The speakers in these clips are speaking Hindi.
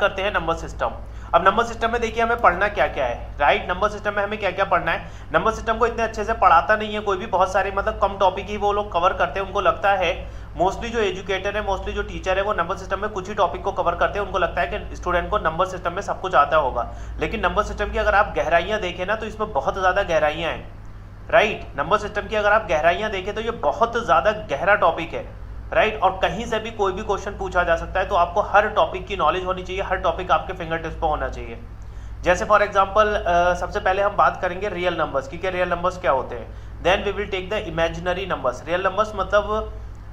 करते हैं नंबर सिस्टम। अब नंबर सिस्टम में देखिए हमें पढ़ना क्या क्या है, राइट। नंबर सिस्टम में हमें क्या क्या पढ़ना है। नंबर सिस्टम को इतने अच्छे से पढ़ाता नहीं है कोई भी, बहुत सारे मतलब कम टॉपिक ही वो लोग कवर करते हैं। उनको लगता है मोस्टली जो एजुकेटर है, मोस्टली जो टीचर है, वो नंबर सिस्टम में कुछ ही टॉपिक को कवर करते हैं। उनको लगता है कि स्टूडेंट को नंबर सिस्टम में सब कुछ आता होगा, लेकिन नंबर सिस्टम की अगर आप गहराइयाँ देखें ना तो इसमें बहुत ज़्यादा गहराइयाँ हैं, राइट। नंबर सिस्टम की अगर आप गहराइयाँ देखें तो ये बहुत ज़्यादा गहरा टॉपिक है, राइट। और कहीं से भी कोई भी क्वेश्चन पूछा जा सकता है, तो आपको हर टॉपिक की नॉलेज होनी चाहिए, हर टॉपिक आपके फिंगर टिप्स पर होना चाहिए। जैसे फॉर एग्जांपल सबसे पहले हम बात करेंगे रियल नंबर्स की, रियल नंबर्स क्या होते हैं। Then we will take the imaginary numbers. Real numbers मतलब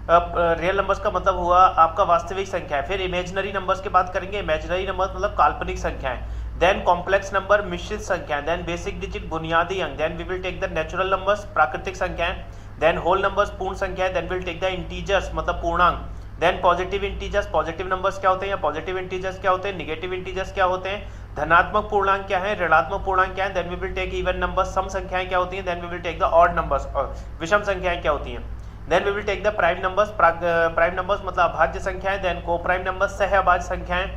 रियल नंबर्स का मतलब हुआ आपका वास्तविक संख्या है। फिर इमेजिनरी नंबर्स की बात करेंगे, इमेजिनरी नंबर्स मतलब काल्पनिक संख्याएं। देन कॉम्प्लेक्स नंबर मिश्रित संख्याएं, देन बेसिक डिजिट बुनियादी अंक, then we will take the natural numbers प्राकृतिक संख्याएं, देन होल नंबर्स पूर्ण संख्याएं, then will take the integers मतलब पूर्णांक, then positive integers. Positive numbers क्या होते हैं या पॉजिटिव इंटीजर्स क्या होते हैं, निगेटिव इंटीजर्स क्या होते हैं, धनात्मक पूर्णांक क्या है, ऋणात्मक पूर्णांक क्या है, then we will take even numbers, सम संख्याएं क्या होती हैं, then we will take the odd numbers, विषम संख्याएं क्या होती हैं, then we will take the prime numbers. Prime numbers मतलब अभाज्य संख्याएं, देन को प्राइम नंबर्स सह अभाज्य संख्याएं,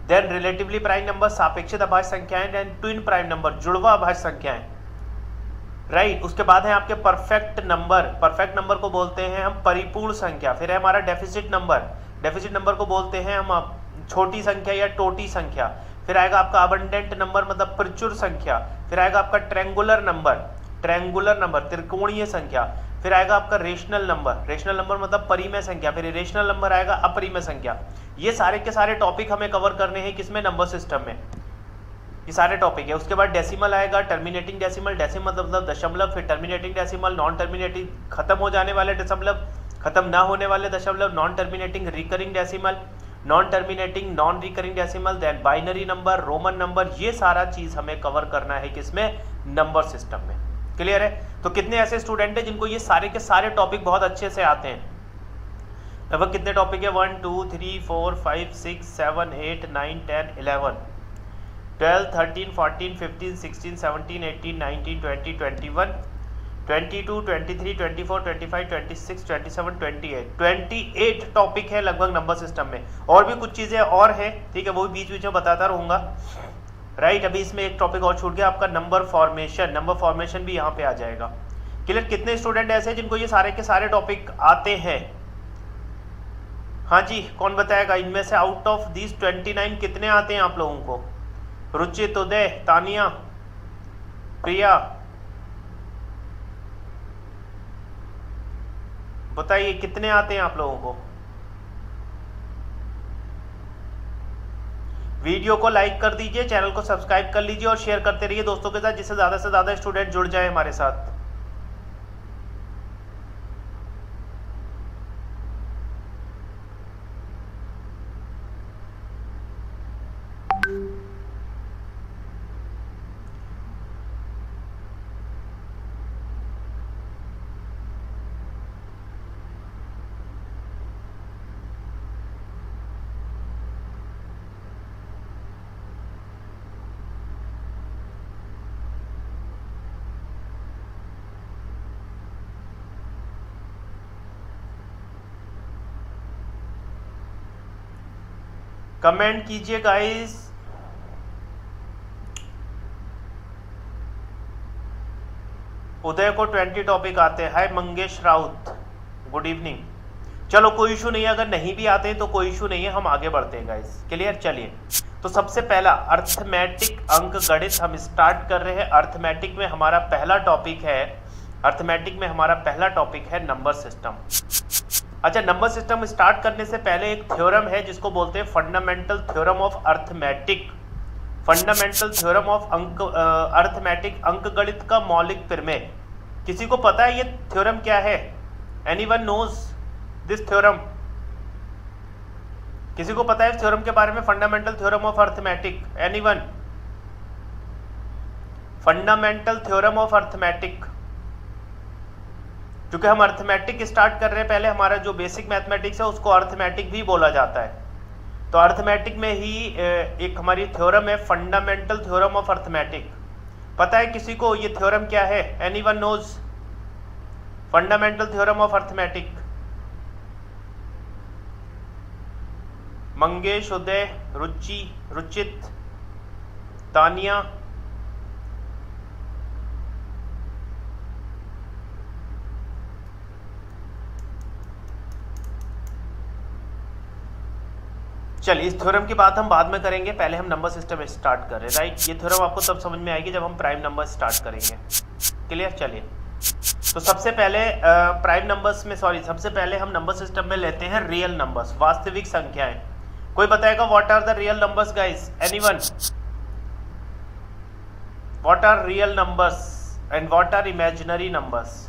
देन रिलेटिवली प्राइम नंबर सापेक्षित अभाज्य संख्याएं, देन ट्विन प्राइम नंबर जुड़वा अभाज्य संख्याएं, राइट। उसके बाद है आपके परफेक्ट नंबर। परफेक्ट नंबर को बोलते हैं हम परिपूर्ण संख्या। फिर है हमारा डेफिसिट नंबर। डेफिसिट नंबर को बोलते हैं हम छोटी संख्या या टोटी संख्या। फिर आएगा आपका अबंडेंट नंबर मतलब प्रचुर संख्या। फिर आएगा आपका ट्रेंगुलर नंबर, ट्रेंगुलर नंबर त्रिकोणीय संख्या। फिर आएगा आपका रेशनल नंबर, रेशनल नंबर मतलब परिमेय संख्या। फिर इरेशनल नंबर आएगा अपरिमेय संख्या। ये सारे के सारे टॉपिक हमें कवर करने हैं किसमें, नंबर सिस्टम में, ये सारे टॉपिक है। उसके बाद डेसिमल आएगा, टर्मिनेटिंग डेसिमल। डेसिमल मतलब दशमलव। फिर टर्मिनेटिंग डेसिमल, नॉन टर्मिनेटिंग खत्म हो जाने वाले दशमलव, खत्म ना होने वाले दशमलव, non terminating recurring decimal, non terminating non recurring decimal, then binary number, Roman number. ये सारा चीज हमें कवर करना है किसमें, नंबर सिस्टम में। क्लियर है। तो कितने ऐसे स्टूडेंट हैं जिनको ये सारे के सारे टॉपिक बहुत अच्छे से आते हैं। लगभग कितने टॉपिक है, 1 2 3 4 5 6 7 8 9 10 11 12 13 14 15 16 17 18 19 20 21 22 23 24 25 26 27 28 टॉपिक है लगभग नंबर सिस्टम में। और भी कुछ चीजें और है, ठीक है, वो भी बीच बीच में बताता रहूंगा, राइट। अभी इसमें एक टॉपिक और छूट गया आपका, नंबर फॉर्मेशन। नंबर फॉर्मेशन भी यहाँ पे आ जाएगा। क्लियर। कितने स्टूडेंट ऐसे हैं जिनको ये सारे के सारे टॉपिक आते हैं, हाँ जी, कौन बताएगा। इनमें से आउट ऑफ दिस 29 कितने आते हैं आप लोगों को, रुचित, उदय, तानिया, प्रिया, बताइए कितने आते हैं आप लोगों को। वीडियो को लाइक कर दीजिए, चैनल को सब्सक्राइब कर लीजिए और शेयर करते रहिए दोस्तों के साथ, जिससे ज्यादा से ज्यादा स्टूडेंट जुड़ जाए हमारे साथ। कमेंट कीजिए गाइस। उदय को 20 टॉपिक आते हैं। हाय मंगेश राउत, गुड इवनिंग। चलो कोई इशू नहीं है, अगर नहीं भी आते तो कोई इशू नहीं है, हम आगे बढ़ते हैं गाइस। क्लियर। चलिए, तो सबसे पहला अर्थमेटिक अंक गणित हम स्टार्ट कर रहे हैं। अर्थमेटिक में हमारा पहला टॉपिक है, अर्थमेटिक में हमारा पहला टॉपिक है नंबर सिस्टम। अच्छा, नंबर सिस्टम स्टार्ट करने से पहले एक थ्योरम है जिसको बोलते हैं fundamental theorem of arithmetic. Fundamental theorem of arithmetic, अंकगणित का मौलिक प्रमेय। किसी को पता है ये थ्योरम क्या है? Anyone knows this theorem? किसी को पता है इस थ्योरम के बारे में, fundamental theorem of arithmetic? Anyone? Fundamental theorem of arithmetic, क्योंकि हम अर्थमेटिक स्टार्ट कर रहे हैं, पहले हमारा जो बेसिक मैथमेटिक्स है उसको अर्थमेटिक भी बोला जाता है। तो अर्थमेटिक में ही एक हमारी थ्योरम है फंडामेंटल थ्योरम ऑफ अर्थमेटिक। पता है किसी को ये थ्योरम क्या है? Anyone knows fundamental theorem of arithmetic? Mangesh, Uday, Ruchi, Ruchit, Tania, चलिए इस थ्योरम की बात हम बाद में करेंगे, पहले हम नंबर सिस्टम स्टार्ट कर रहे हैं, राइट। ये थ्योरम आपको तब समझ में आएगी जब हम प्राइम नंबर स्टार्ट करेंगे। क्लियर। चलिए तो सबसे पहले प्राइम नंबर्स में सबसे पहले हम नंबर सिस्टम में लेते हैं रियल नंबर्स, वास्तविक संख्याएं। कोई बताएगा what are the real numbers guys? Anyone? What are real numbers and what are imaginary numbers?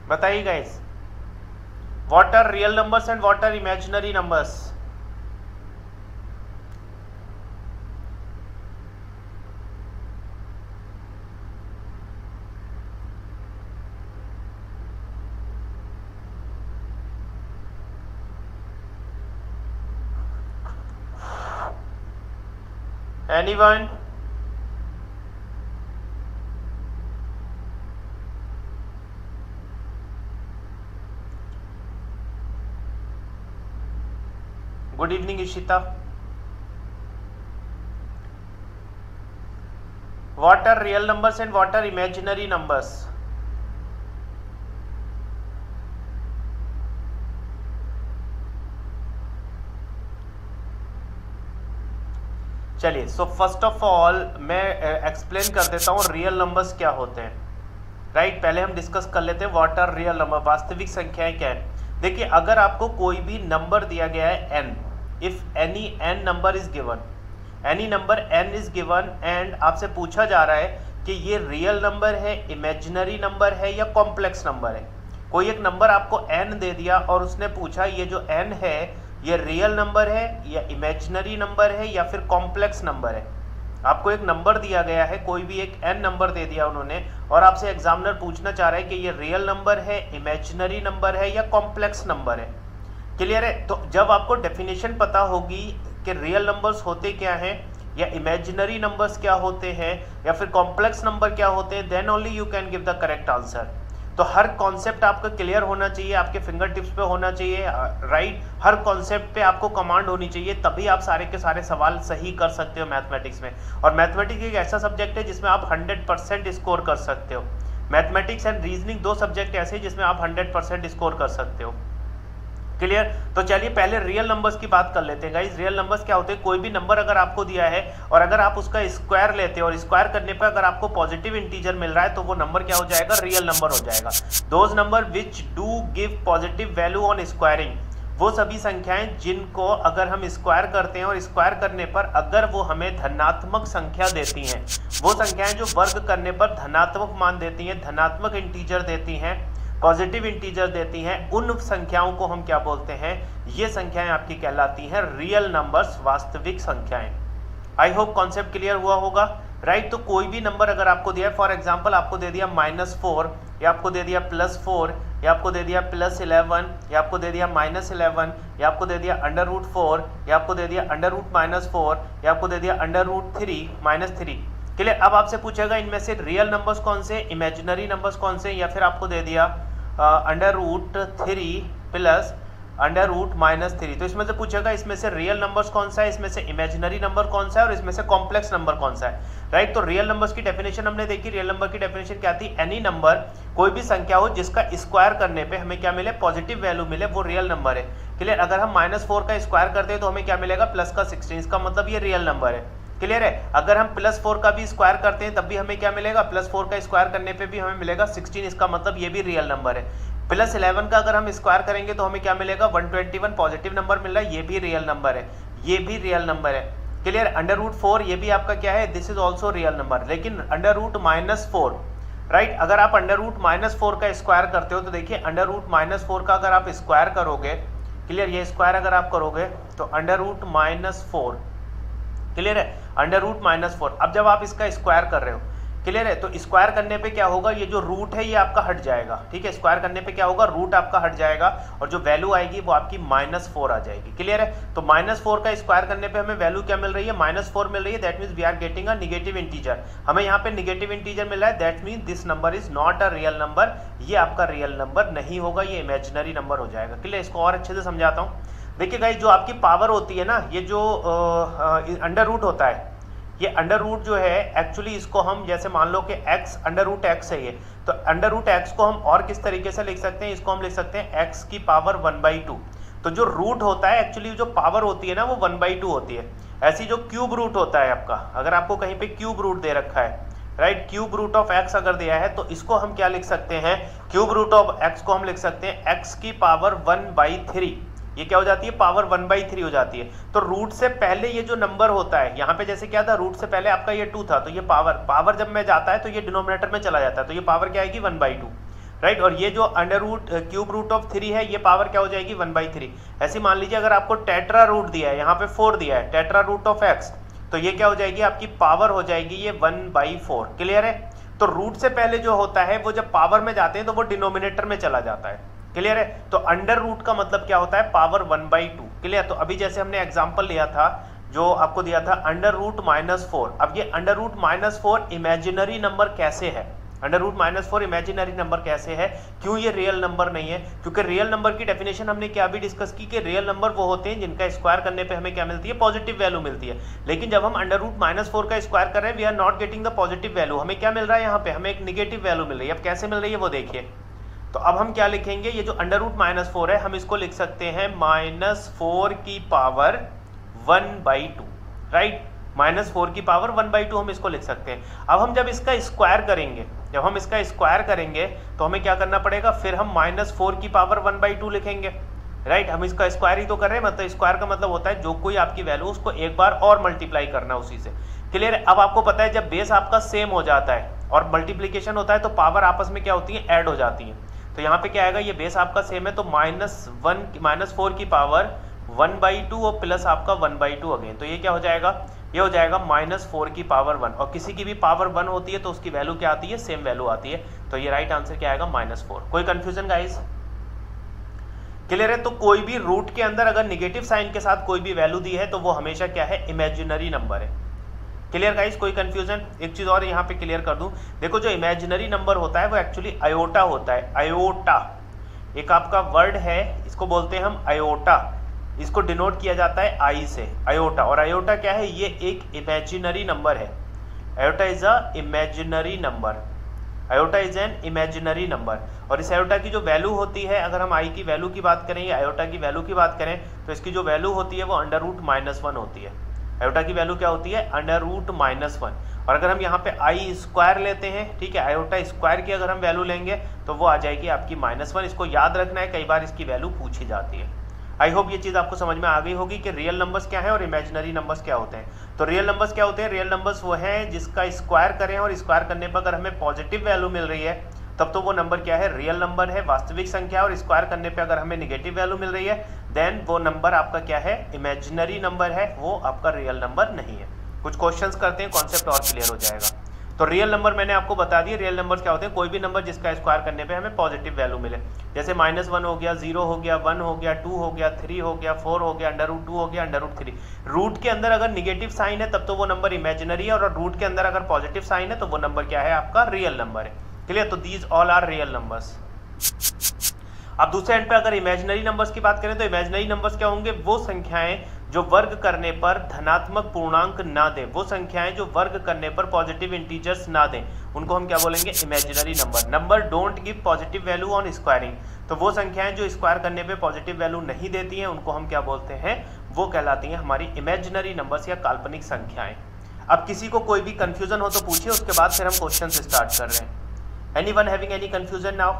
बताइए guys, what are real numbers and what are imaginary numbers? Anyone? Good evening Ishita. What are real numbers and what are imaginary numbers? चलिए सो फर्स्ट ऑफ ऑल मैं एक्सप्लेन कर देता हूं रियल नंबर्स क्या होते हैं, राइट। पहले हम डिस्कस कर लेते हैं व्हाट आर रियल नंबर, वास्तविक संख्याएं क्या है। देखिए अगर आपको कोई भी नंबर दिया गया है n, if any n number is given, any number n is given and आपसे पूछा जा रहा है कि ये रियल नंबर है, इमेजिनरी नंबर है या कॉम्प्लेक्स नंबर है। कोई एक नंबर आपको n दे दिया और उसने पूछा ये जो n है ये रियल नंबर है या इमेजिनरी नंबर है या फिर कॉम्प्लेक्स नंबर है। आपको एक नंबर दिया गया है, कोई भी एक n नंबर दे दिया उन्होंने और आपसे एग्जामिनर पूछना चाह रहा है कि ये रियल नंबर है, इमेजिनरी नंबर है या कॉम्प्लेक्स नंबर है। क्लियर है? तो जब आपको डेफिनेशन पता होगी कि रियल नंबर्स होते क्या हैं या इमेजिनरी नंबर्स क्या होते हैं या फिर कॉम्प्लेक्स नंबर क्या होते हैं, then only you can give the correct answer. तो हर कॉन्सेप्ट आपका क्लियर होना चाहिए, आपके फिंगर टिप्स पे होना चाहिए, राइट। हर कॉन्सेप्ट पे आपको कमांड होनी चाहिए, तभी आप सारे के सारे सवाल सही कर सकते हो मैथमेटिक्स में। और मैथमेटिक्स एक ऐसा सब्जेक्ट है जिसमें आप 100% स्कोर कर सकते हो। मैथमेटिक्स एंड रीजनिंग दो सब्जेक्ट ऐसे जिसमें आप 100% स्कोर कर सकते हो। क्लियर? तो चलिए पहले रियल नंबर्स की बात कर लेते हैं गाइस। रियल नंबर्स क्या होते हैं? कोई भी नंबर अगर आपको दिया है और अगर आप उसका स्क्वायर लेते हो और स्क्वायर करने पर अगर आपको पॉजिटिव इंटीजर मिल रहा है तो वो नंबर क्या हो जाएगा? रियल नंबर हो जाएगा। Those number which do give positive value on squaring, वो सभी संख्याएं जिनको अगर हम स्क्वायर करते हैं और स्क्वायर करने पर अगर वो हमें धनात्मक संख्या देती हैं, वो संख्याएं जो वर्ग करने पर धनात्मक मान देती हैं, धनात्मक इंटीजर देती हैं, पॉजिटिव इंटीजर देती हैं, उन संख्याओं को हम क्या बोलते हैं? ये संख्याएं आपकी कहलाती हैं रियल नंबर्स, वास्तविक संख्याएं। आई होप कॉन्सेप्ट क्लियर हुआ होगा, राइट। तो कोई भी नंबर अगर आपको दिया है, फॉर एग्जांपल आपको दे दिया -4 या आपको दे दिया +4 या आपको दे दिया +11 या आपको दे दिया -11 या आपको दे दिया √4 या आपको दे दिया √-4 या आपको दे दिया √3 क्लियर। अब आपसे पूछेगा इनमें से रियल नंबर्स कौन से, इमेजिनरी नंबर्स कौन से, या फिर आपको दे दिया √3 प्लस √-3। तो इसमें से पूछेगा इसमें से रियल नंबर्स कौन सा है, इसमें से इमेजिनरी नंबर कौन सा है और इसमें से कॉम्प्लेक्स नंबर कौन सा है, राइट। तो रियल नंबर्स की डेफिनेशन हमने देखी। रियल नंबर की डेफिनेशन क्या थी? एनी नंबर, कोई भी संख्या हो जिसका स्क्वायर करने पे हमें क्या मिले? पॉजिटिव वैल्यू मिले, वो रियल नंबर है। क्लियर? अगर हम -4 का स्क्वायर करते हैं तो हमें क्या मिलेगा? +16, इसका मतलब ये रियल नंबर है। क्लियर है? अगर हम +4 का भी स्क्वायर करते हैं तब भी हमें क्या मिलेगा? +4 का स्क्वायर करने पे भी हमें मिलेगा 16, इसका मतलब ये भी रियल नंबर है। +11 का अगर हम स्क्वायर करेंगे तो हमें क्या मिलेगा? 121 पॉजिटिव नंबर मिल रहा है, ये भी रियल नंबर है, ये भी रियल नंबर है। क्लियर? √4 ये भी आपका क्या है? This is also real number. लेकिन √-4, राइट, अगर आप √-4 का स्क्वायर करते हो तो देखिए √-4 का अगर आप स्क्वायर करोगे, क्लियर, ये स्क्वायर अगर आप करोगे तो √-4, क्लियर है, √-4। अब जब आप इसका स्क्वायर कर रहे हो, क्लियर है। तो स्क्वायर करने पे क्या होगा, ये जो रूट है ये आपका हट जाएगा, ठीक है। स्क्वायर करने पे क्या होगा, रूट आपका हट जाएगा और जो वैल्यू आएगी वो आपकी -4 आ जाएगी। क्लियर है। तो -4 का स्क्वायर करने पे हमें वैल्यू क्या मिल रही है, -4 मिल रही है। That means we are getting a negative integer. हमें यहाँ पे निगेटिव इंटीजर मिल रहा है। That means this number is not a real number. ये आपका रियल नंबर नहीं होगा, ये इमेजिनरी नंबर हो जाएगा। क्लियर। इसको और अच्छे से समझाता हूँ। देखिए गाइस, जो आपकी पावर होती है ना, ये जो अंडर रूट होता है, ये अंडर रूट जो है एक्चुअली इसको हम जैसे मान लो कि x अंडर रूट एक्स है ये, तो अंडर रूट एक्स को हम और किस तरीके से लिख सकते हैं, इसको हम लिख सकते हैं x की पावर 1/2। तो जो रूट होता है एक्चुअली जो पावर होती है ना वो 1/2 होती है। ऐसी जो क्यूब रूट होता है आपका, अगर आपको कहीं पे क्यूब रूट दे रखा है, right, cube root of x अगर दिया है तो इसको हम क्या लिख सकते हैं, क्यूब रूट ऑफ x को हम लिख सकते हैं x की पावर 1/3। ये क्या हो जाती है, पावर 1/3 हो जाती है। तो रूट से पहले ये जो नंबर होता है, यहाँ पे जैसे क्या था, रूट से पहले आपका ये 2 था, तो ये पावर जब में जाता है तो ये डिनोमिनेटर में चला जाता है, तो ये पावर क्या आएगी 1/2, राइट। और ये जो under root cube root of 3 है, ये पावर क्या हो जाएगी 1/3। ऐसे मान लीजिए अगर आपको टेट्रा रूट दिया है, यहाँ पे 4 दिया है, टेट्रा रूट ऑफ x, तो ये क्या हो जाएगी, आपकी पावर हो जाएगी ये 1/4। क्लियर है। तो रूट से पहले जो होता है वो जब पावर में जाते हैं तो वो डिनोमिनेटर में चला जाता है। क्लियर है। तो अंडर रूट का मतलब क्या होता है, पावर 1/2। क्लियर। तो अभी जैसे हमने एग्जांपल लिया था, जो आपको दिया था अंडर रूट -4। अब ये अंडर रूट -4 इमेजिनरी नंबर कैसे है, अंडर रूट -4 इमेजिनरी नंबर कैसे है, क्यों ये रियल नंबर नहीं है? क्योंकि रियल नंबर की डेफिनेशन हमने क्या भी डिस्कस की कि रियल नंबर वो होते हैं जिनका स्क्वायर करने पे हमें क्या मिलती है, पॉजिटिव वैल्यू मिलती है। लेकिन जब हम अंडर रूट -4 का स्क्वायर कर रहे हैं, we are not getting the positive value. हमें क्या मिल रहा है, यहाँ पे हमें एक निगेटिव वैल्यू मिल रही है। अब कैसे मिल रही है वो देखिए। तो अब हम क्या लिखेंगे, ये जो अंडर रूट -4 है, हम इसको लिख सकते हैं -4 की पावर 1/2, राइट। -4 की पावर 1/2 हम इसको लिख सकते हैं। अब हम जब इसका स्क्वायर करेंगे, जब हम इसका स्क्वायर करेंगे तो हमें क्या करना पड़ेगा, फिर हम -4 की पावर 1/2 लिखेंगे, राइट। हम इसका स्क्वायर ही तो कर रहे हैं, मतलब स्क्वायर का मतलब होता है जो कोई आपकी वैल्यू उसको एक बार और मल्टीप्लाई करना उसी से। क्लियर है। अब आपको पता है जब बेस आपका सेम हो जाता है और मल्टीप्लीकेशन होता है तो पावर आपस में क्या होती है, ऐड हो जाती है। तो यहाँ पे क्या आएगा, ये बेस आपका सेम है तो -4 की पावर 1/2 और प्लस आपका 1/2 अगेन, तो ये क्या हो जाएगा, ये हो जाएगा -4 की पावर 1। और किसी की भी पावर 1 होती है तो उसकी वैल्यू क्या आती है, सेम वैल्यू आती है। तो ये राइट आंसर क्या आएगा, -4। कोई कंफ्यूजन गाइस? क्लियर है। तो कोई भी रूट के अंदर अगर निगेटिव साइन के साथ कोई भी वैल्यू दी है तो वो हमेशा क्या है, इमेजिनरी नंबर है। क्लियर गाइस, कोई कंफ्यूजन? एक चीज और यहाँ पे क्लियर कर दूं, देखो जो इमेजिनरी नंबर होता है वो एक्चुअली आयोटा होता है। आयोटा एक आपका वर्ड है, इसको बोलते हैं हम आयोटा। इसको डिनोट किया जाता है आई से, आयोटा। और आयोटा क्या है, ये एक इमेजिनरी नंबर है। Iota is a imaginary number, iota is an imaginary number. और इस आयोटा की जो वैल्यू होती है, अगर हम आई की वैल्यू की बात करें या आयोटा की वैल्यू की बात करें, तो इसकी जो वैल्यू होती है वो अंडर रूट -1 होती है। आयोटा की वैल्यू क्या होती है, अंडर रूट -1। और अगर हम यहाँ पे आई स्क्वायर लेते हैं, ठीक है, आयोटा स्क्वायर की अगर हम वैल्यू लेंगे तो वो आ जाएगी आपकी -1। इसको याद रखना है, कई बार इसकी वैल्यू पूछी जाती है। आई होप ये चीज़ आपको समझ में आ गई होगी कि रियल नंबर्स क्या है और इमेजिनरी नंबर्स क्या होते हैं। तो रियल नंबर्स क्या होते हैं, रियल नंबर्स वो हैं जिसका स्क्वायर करें और स्क्वायर करने पर अगर हमें पॉजिटिव वैल्यू मिल रही है तब तो वो नंबर क्या है, रियल नंबर है, वास्तविक संख्या। और स्क्वायर करने पे अगर हमें निगेटिव वैल्यू मिल रही है देन वो नंबर आपका क्या है, इमेजिनरी नंबर है, वो आपका रियल नंबर नहीं है। कुछ क्वेश्चंस करते हैं, कॉन्सेप्ट और क्लियर हो जाएगा। तो रियल नंबर मैंने आपको बता दिया, रियल नंबर्स क्या होते हैं, कोई भी नंबर जिसका स्क्वायर करने पे हमें पॉजिटिव वैल्यू मिले। जैसे -1 हो गया, 0 हो गया, 1 हो गया, 2 हो गया, 3 हो गया, 4 हो गया, अंडर रूट 2 हो गया, अंडर रूट 3। रूट के अंदर अगर निगेटिव साइन है तब तो वो नंबर इमेजिनरी है, और रूट के अंदर अगर पॉजिटिव साइन है तो वो नंबर क्या है, आपका रियल नंबर है। क्लियर। तो these all are real numbers. अब दूसरे एंड पे अगर इमेजिनरी नंबर्स की बात करें तो इमेजिनरी नंबर्स क्या होंगे, वो संख्याएं जो वर्ग करने पर धनात्मक पूर्णांक ना दें, वो संख्याएं जो वर्ग करने पर पॉजिटिव इंटीजर्स ना दें, उनको हम क्या बोलेंगे, imaginary number. Number don't give positive value on squaring, तो वो संख्याएं जो स्क्वायर करने पे पॉजिटिव वैल्यू नहीं देती हैं उनको हम क्या बोलते हैं, वो कहलाती हैं हमारी इमेजिनरी नंबर्स या काल्पनिक संख्याएं। अब किसी को कोई भी कंफ्यूजन हो तो पूछिए, उसके बाद फिर हम क्वेश्चन स्टार्ट कर रहे हैं। Anyone having any confusion now?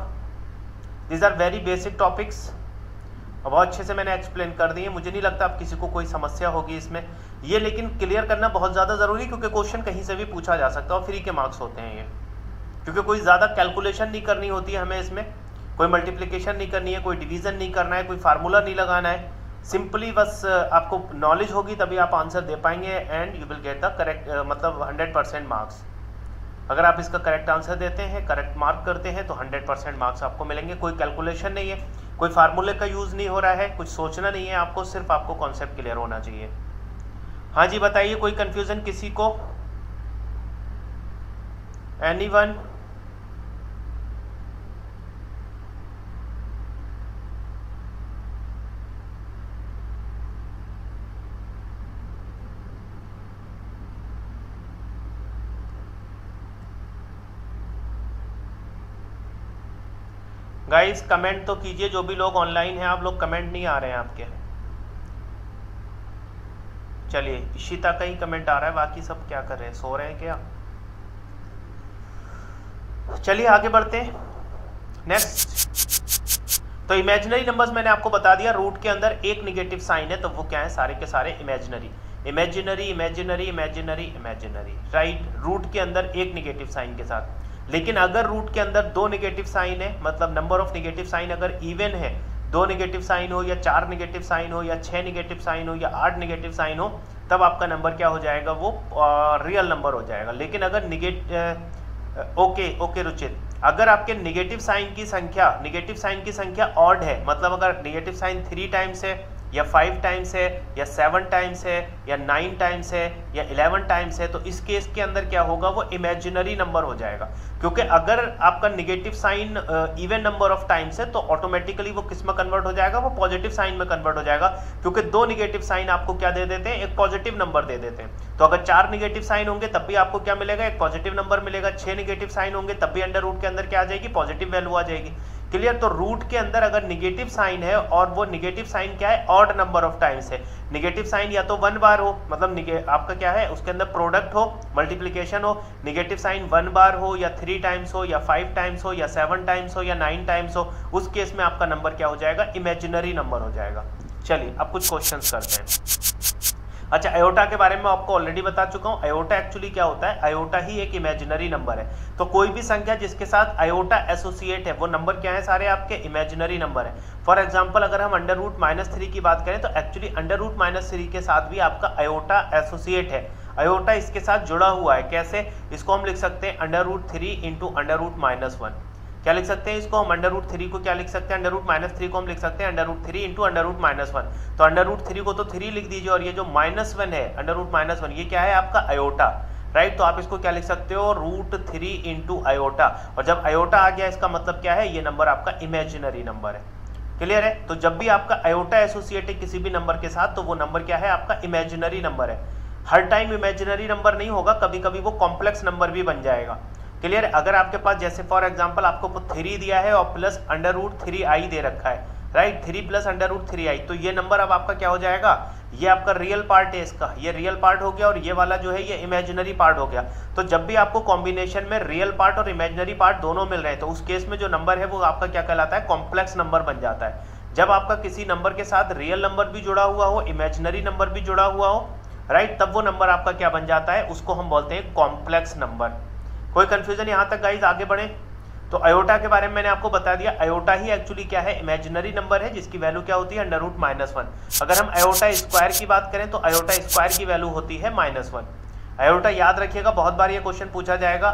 These are very basic topics, बहुत अच्छे से मैंने एक्सप्लेन कर दिए। मुझे नहीं लगता अब किसी को कोई समस्या होगी इसमें ये, लेकिन क्लियर करना बहुत ज़्यादा ज़रूरी, क्योंकि क्वेश्चन कहीं से भी पूछा जा सकता है और फ्री के मार्क्स होते हैं ये। क्योंकि कोई ज़्यादा कैलकुलेशन नहीं करनी होती है हमें इसमें, कोई मल्टीप्लिकेशन नहीं करनी है, कोई डिवीज़न नहीं करना है, कोई फार्मूला नहीं लगाना है। सिंपली बस आपको नॉलेज होगी तभी आप आंसर दे पाएंगे and you will get the correct, मतलब 100% मार्क्स। अगर आप इसका करेक्ट आंसर देते हैं, करेक्ट मार्क करते हैं तो 100% मार्क्स आपको मिलेंगे। कोई कैलकुलेशन नहीं है, कोई फार्मूले का यूज़ नहीं हो रहा है, कुछ सोचना नहीं है आपको, सिर्फ आपको कॉन्सेप्ट क्लियर होना चाहिए। हाँ जी बताइए, कोई कंफ्यूजन किसी को? एनीवन? गाइस कमेंट तो कीजिए, जो भी लोग ऑनलाइन हैं, आप लोग कमेंट नहीं आ रहे हैं आपके। चलिए इशिता का ही कमेंट आ रहा है, बाकी सब क्या कर रहे हैं, सो रहे हैं क्या? चलिए आगे बढ़ते हैं। नेक्स्ट, तो इमेजिनरी नंबर्स मैंने आपको बता दिया, रूट के अंदर एक निगेटिव साइन है तो वो क्या है, सारे के सारे imaginary. Imaginary imaginary imaginary imaginary, right. Root के अंदर एक निगेटिव साइन के साथ। लेकिन अगर रूट के अंदर दो निगेटिव साइन है, मतलब नंबर ऑफ निगेटिव साइन अगर इवन है, 2 निगेटिव साइन हो या 4 निगेटिव साइन हो या 6 निगेटिव साइन हो या 8 निगेटिव साइन हो, तब आपका नंबर क्या हो जाएगा, वो रियल नंबर हो जाएगा। लेकिन अगर ओके रुचित, अगर आपके निगेटिव साइन की संख्या ऑड है, मतलब अगर निगेटिव साइन 3 टाइम्स है या 5 टाइम्स है या 7 टाइम्स है या 9 टाइम्स है या 11 टाइम्स है, तो इस केस के अंदर क्या होगा, वो इमेजिनरी नंबर हो जाएगा। क्योंकि अगर आपका negative sign even number of times है तो ऑटोमेटिकली वो किस में कन्वर्ट हो जाएगा, वो पॉजिटिव साइन में कन्वर्ट हो जाएगा। क्योंकि 2 निगेटिव साइन आपको क्या दे देते हैं, एक पॉजिटिव नंबर दे देते हैं। तो अगर 4 निगेटिव साइन होंगे तब भी आपको क्या मिलेगा, एक पॉजिटिव नंबर मिलेगा। 6 निगेटिव साइन होंगे तब भी अंडर रूट के अंदर क्या आ जाएगी, पॉजिटिव वैल्यू आ जाएगी। क्लियर? तो रूट के अंदर अगर निगेटिव साइन है और वो निगेटिव साइन क्या है, ऑड नंबर ऑफ टाइम्स है। निगेटिव साइन या तो 1 बार हो, मतलब आपका क्या है, उसके अंदर प्रोडक्ट हो, मल्टीप्लिकेशन हो, निगेटिव साइन 1 बार हो या 3 टाइम्स हो या 5 टाइम्स हो या 7 टाइम्स हो या 9 टाइम्स हो, उस केस में आपका नंबर क्या हो जाएगा, इमेजिनरी नंबर हो जाएगा। चलिए अब कुछ क्वेश्चंस करते हैं। अच्छा, आयोटा के बारे में आपको ऑलरेडी बता चुका हूं। आयोटा एक्चुअली क्या होता है, आयोटा ही एक इमेजिनरी नंबर है। तो कोई भी संख्या जिसके साथ आयोटा एसोसिएट है, वो नंबर क्या है, सारे आपके इमेजिनरी नंबर है। फॉर एग्जांपल अगर हम अंडर रूट -3 की बात करें तो एक्चुअली अंडर रूट -3 के साथ भी आपका आयोटा एसोसिएट है, आयोटा इसके साथ जुड़ा हुआ है। कैसे? इसको हम लिख सकते हैं under root 3 into under root -1। क्या लिख सकते हैं इसको हम, अंडर रूट 3 को क्या लिख सकते हैं, अंडर रूट -3 को हम लिख सकते हैं under root 3 into under root -1। तो अंडर रूट 3 को तो 3 लिख दीजिए, और ये जो -1 है अंडर रूट -1, ये क्या है आपका आयोटा, राइट। तो आप इसको क्या लिख सकते हो, रूट 3 इंटू आयोटा। और जब आयोटा आ गया इसका मतलब क्या है, ये नंबर आपका इमेजिनरी नंबर है। क्लियर है? तो जब भी आपका आयोटा एसोसिएट है किसी भी नंबर के साथ, तो वो नंबर क्या है, आपका इमेजिनरी नंबर है। हर टाइम इमेजिनरी नंबर नहीं होगा, कभी कभी वो कॉम्प्लेक्स नंबर भी बन जाएगा। क्लियर? अगर आपके पास जैसे फॉर एग्जांपल आपको 3 दिया है और प्लस अंडर रूट 3i दे रखा है, right, 3 plus under root 3i, तो ये नंबर अब आपका क्या हो जाएगा, ये आपका रियल पार्ट है इसका, ये रियल पार्ट हो गया, और ये वाला जो है ये इमेजिनरी पार्ट हो गया। तो जब भी आपको कॉम्बिनेशन में रियल पार्ट और इमेजिनरी पार्ट दोनों मिल रहे हैं, तो उस केस में जो नंबर है वो आपका क्या कहलाता है, कॉम्प्लेक्स नंबर बन जाता है। जब आपका किसी नंबर के साथ रियल नंबर भी जुड़ा हुआ हो, इमेजिनरी नंबर भी जुड़ा हुआ हो, राइट, तब वो नंबर आपका क्या बन जाता है, उसको हम बोलते हैं कॉम्प्लेक्स नंबर। कोई कंफ्यूजन यहाँ तक गाइज? आगे बढ़े। तो आयोटा के बारे में मैंने आपको बता दिया, आयोटा ही एक्चुअली क्या है, इमेजिनरी नंबर है, जिसकी वैल्यू क्या होती है, अंडर रूट -1। अगर हम आयोटा स्क्वायर की बात करें तो आयोटा स्क्वायर की वैल्यू होती है -1। आयोटा याद रखिएगा, बहुत बार ये क्वेश्चन पूछा जाएगा,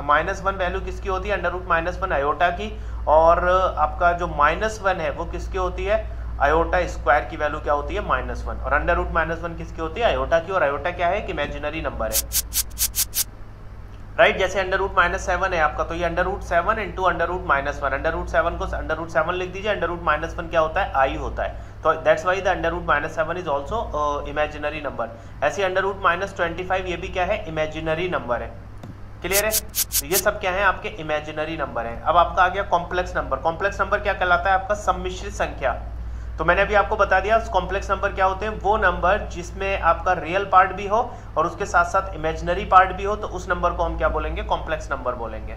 -1 वैल्यू किसकी होती है, अंडर रूट -1 आयोटा की, और आपका जो -1 है वो किसकी होती है, आयोटा स्क्वायर की वैल्यू क्या होती है, -1। और अंडर रूट -1 किसकी होती है, आयोटा की। और आयोटा क्या है, एक इमेजिनरी नंबर है, राइट। जैसे अंडर रूट -7 है आपका, तो ये under root 7 into under root -1, under root 7 को अंडर रूट 7 लिख दीजिए, अंडर रूट -1 क्या होता है, आई होता है। तो that's why the under root -7 is also imaginary number. ऐसे अंडर रूट -25 ये भी क्या है, इमेजिनरी नंबर है। क्लियर है? तो ये सब क्या है, आपके इमेजिनरी नंबर है। अब आपका आ गया कॉम्प्लेक्स नंबर। कॉम्प्लेक्स नंबर क्या कहलाता है, आपका सम्मिश्रित संख्या। तो मैंने अभी आपको बता दिया कॉम्प्लेक्स नंबर क्या होते हैं, वो नंबर जिसमें आपका रियल पार्ट भी हो और उसके साथ साथ इमेजिनरी पार्ट भी हो, तो उस नंबर को हम क्या बोलेंगे, कॉम्प्लेक्स नंबर बोलेंगे।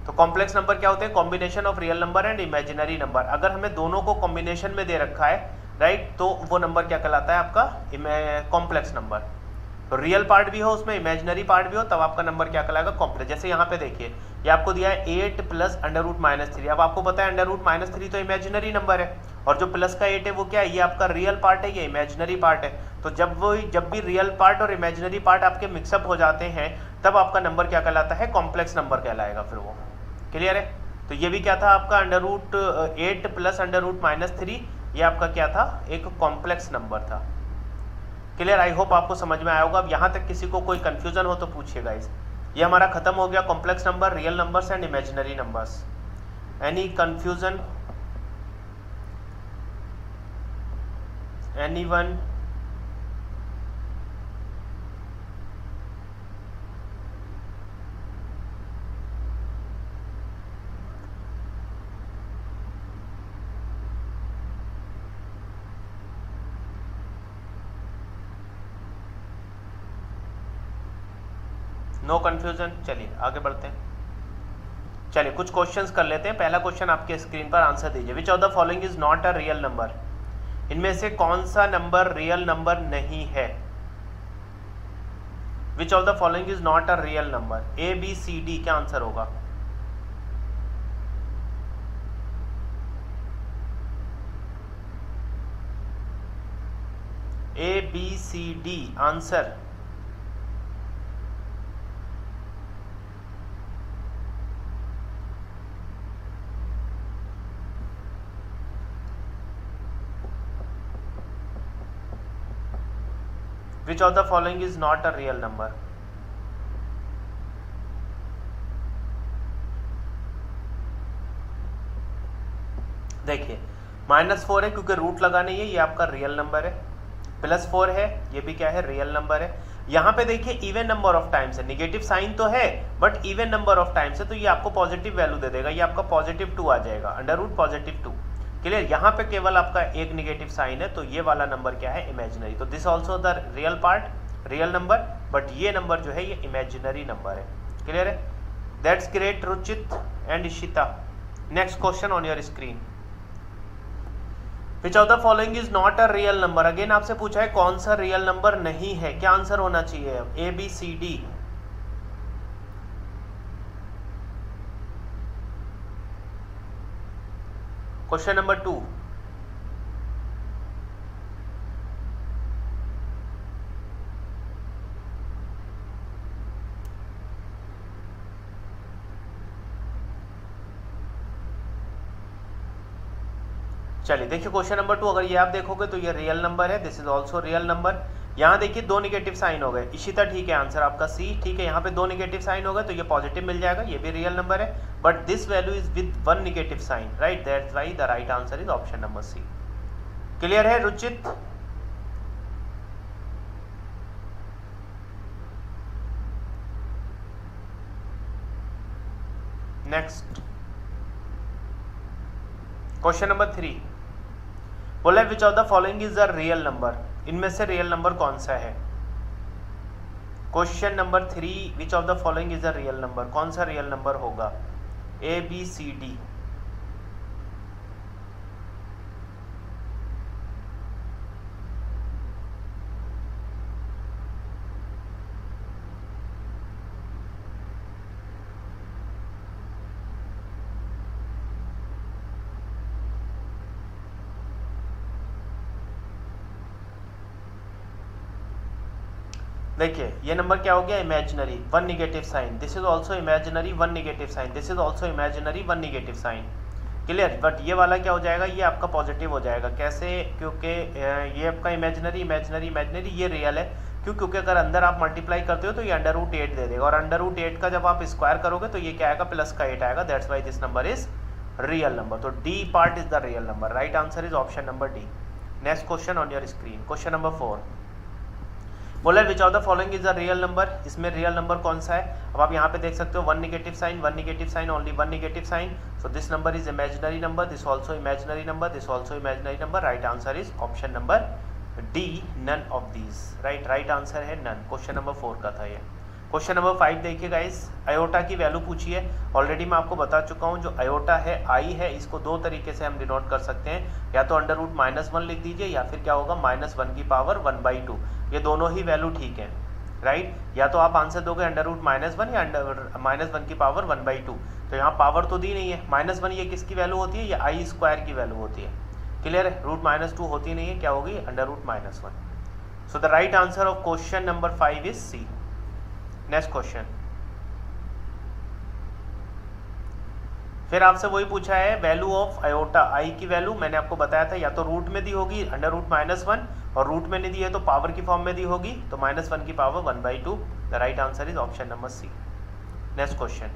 तो कॉम्प्लेक्स नंबर क्या होते हैं, combination of real number and imaginary number. अगर हमें दोनों को कॉम्बिनेशन में दे रखा है, राइट, तो वो नंबर क्या कहलाता है, आपका कॉम्प्लेक्स नंबर। तो रियल पार्ट भी हो उसमें, इमेजिनरी पार्ट भी हो, तब आपका नंबर क्या कहलाएगा, कॉम्प्लेक्स। जैसे यहाँ पे देखिए, ये आपको दिया है 8 प्लस अंडर रूट -3। अब आपको पता है अंडर रूट -3 तो इमेजिनरी नंबर है, और जो प्लस का 8 है वो क्या है, ये आपका रियल पार्ट है, ये इमेजिनरी पार्ट है। तो जब भी रियल पार्ट और इमेजिनरी पार्ट आपके मिक्सअप हो जाते हैं तब आपका नंबर क्या कहलाता है, कॉम्प्लेक्स नंबर कहलाएगा फिर वो। क्लियर है? तो ये भी क्या था आपका √8 प्लस √-3, ये आपका क्या था, एक कॉम्प्लेक्स नंबर था। क्लियर? आई होप आपको समझ में आया होगा। अब यहाँ तक किसी को कोई कंफ्यूजन हो तो पूछिएगा। ये हमारा खत्म हो गया complex number, real numbers and imaginary numbers. Any confusion? Anyone? No confusion? चलिए आगे बढ़ते हैं। चलिए कुछ क्वेश्चंस कर लेते हैं। पहला क्वेश्चन आपके स्क्रीन पर आंसर दीजिए। Which of the following is not a real number? इनमें से कौन सा नंबर रियल नंबर नहीं है? Which of the following is not a real number? A B C D, क्या आंसर होगा? A B C D answer. Which of the following is not a real number? देखिए -4 है क्योंकि रूट लगा नहीं है, ये आपका रियल नंबर है। +4 है, ये भी क्या है, रियल नंबर है। यहाँ पे देखिए इवन नंबर ऑफ टाइम्स है, निगेटिव साइन तो है but even number of times है, तो ये आपको पॉजिटिव वैल्यू दे देगा, ये आपका +2 आ जाएगा, √+2। क्लियर? यहाँ पे केवल आपका एक निगेटिव साइन है, तो ये वाला नंबर क्या है, इमेजिनरी। तो this also the real part, real number, but ये नंबर जो है ये इमेजिनरी नंबर है। क्लियर है? That's great Ruchit and Ishita. Next question on your screen. Which of the following is not a real number? Again आपसे पूछा है कौन सा रियल नंबर नहीं है, क्या आंसर होना चाहिए? A B C D. Question number 2। चलिए देखिए क्वेश्चन नंबर 2, अगर ये आप देखोगे तो ये रियल नंबर है, this is also real number. यहाँ देखिए 2 निगेटिव साइन हो गए। इशिता ठीक है, आंसर आपका सी। ठीक है, यहाँ पे 2 निगेटिव साइन हो गए तो ये पॉजिटिव मिल जाएगा, ये भी रियल नंबर है, but this value is with 1 negative sign, right? That's why the right answer is option number C. Clear है रुचित? नेक्स्ट क्वेश्चन नंबर 3 बोला which of the following is a real number? इनमें से रियल नंबर कौन सा है? Question number 3, which of the following is a real number? कौन सा रियल नंबर होगा? A B C D. देखिए ये नंबर क्या हो गया, imaginary, 1 negative sign. This is also imaginary, 1 negative sign. This is also imaginary, 1 negative sign. Clear? But ये वाला क्या हो जाएगा, ये आपका पॉजिटिव हो जाएगा। कैसे? क्योंकि ये आपका इमेजिनरी इमेजिनरी इमेजिनरी, ये रियल है। क्यों? क्योंकि अगर अंदर आप मल्टीप्लाई करते हो तो ये √8 दे देगा, और √8 का जब आप स्क्वायर करोगे तो ये क्या आएगा, +8 आएगा। That's why this number is real number. तो D part is the real number. Right answer is option number D. Next question on your screen. Question number 4 बोला which of the following is a real number? इसमें रियल नंबर कौन सा है? अब आप यहाँ पे देख सकते हो 1 negative sign, 1 negative sign, only 1 negative sign. So this number is imaginary number, this also imaginary number, this also imaginary number. Right answer is option number D, none of these. Right answer है नन। क्वेश्चन नंबर 4 का था ये। क्वेश्चन नंबर 5 देखिए गाइस, अयोटा की वैल्यू पूछी है। ऑलरेडी मैं आपको बता चुका हूँ, जो अयोटा है आई है, इसको 2 तरीके से हम डिनोट कर सकते हैं, या तो √-1 लिख दीजिए, या फिर क्या होगा -1 की पावर 1/2। ये दोनों ही वैल्यू ठीक है, राइट? या तो आप आंसर दोगे √-1 या -1 की पावर 1/2। तो यहाँ पावर तो दी नहीं है, -1 ये किसकी वैल्यू होती है, ये i² की वैल्यू होती है। क्लियर है? रूट माइनस 2 होती नहीं है, क्या होगी? Under root minus 1। So the right answer of question number 5 is C. Next question, फिर आपसे वही पूछा है वैल्यू ऑफ आयोटा, आई की वैल्यू मैंने आपको बताया था या तो रूट में दी होगी अंडर रूट माइनस 1, और रूट में नहीं दी है तो पावर की फॉर्म में दी होगी, तो -1 की power 1/2। The right answer is option number C. Next question,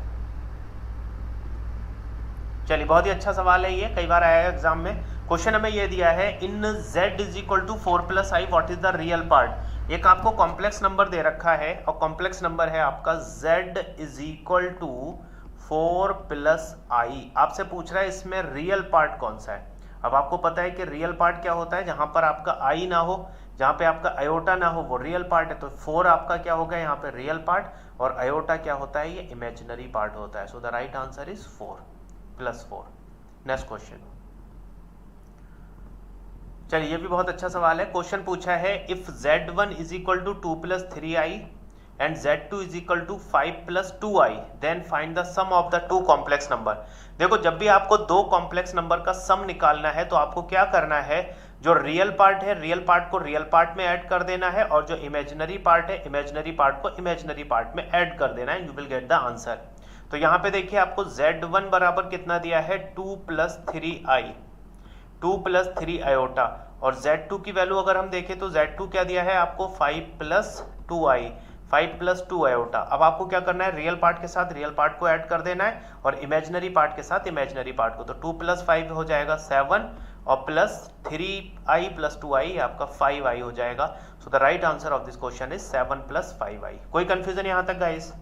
चलिए बहुत ही अच्छा सवाल है ये, कई बार आया है एग्जाम में। क्वेश्चन हमें ये दिया है इन z = 4 + i what is the real part. एक आपको कॉम्प्लेक्स नंबर दे रखा है और कॉम्प्लेक्स नंबर है आपका z = 4 + i। आपसे पूछ रहा है इसमें रियल पार्ट कौन सा है। अब आपको पता है कि रियल पार्ट क्या होता है, जहां पर आपका i ना हो, जहां पे आपका आयोटा ना हो, वो रियल पार्ट है। तो 4 आपका क्या होगा यहाँ पे रियल पार्ट, और आयोटा क्या होता है, ये इमेजिनरी पार्ट होता है। सो the right answer is 4 + 4। Next question, चलिए ये भी बहुत अच्छा सवाल है। क्वेश्चन पूछा है if z1 = 2 + 3i and z2 = 5 + 2i then find the sum of the two complex number। देखो जब भी आपको दो कॉम्प्लेक्स नंबर का सम निकालना है तो आपको क्या करना है, जो रियल पार्ट है रियल पार्ट को रियल पार्ट में ऐड कर देना है, और जो इमेजिनरी पार्ट है इमेजिनरी पार्ट को इमेजिनरी पार्ट में ऐड कर देना है, you will get the answer. तो यहाँ पे देखिए आपको z1 बराबर कितना दिया है 2 + 3i, 2 + 3 आयोटा, और z2 की वैल्यू अगर हम देखें तो z2 क्या दिया है आपको 5 + 2i, 5 + 2 आयोटा। अब आपको क्या करना है, रियल पार्ट के साथ रियल पार्ट को ऐड कर देना है और इमेजिनरी पार्ट के साथ इमेजिनरी पार्ट को। तो 2 + 5 हो जाएगा 7, और +3i + 2i आपका 5i हो जाएगा। सो the right answer of this question is 7 + 5i। कोई कंफ्यूजन यहाँ तक गाइस?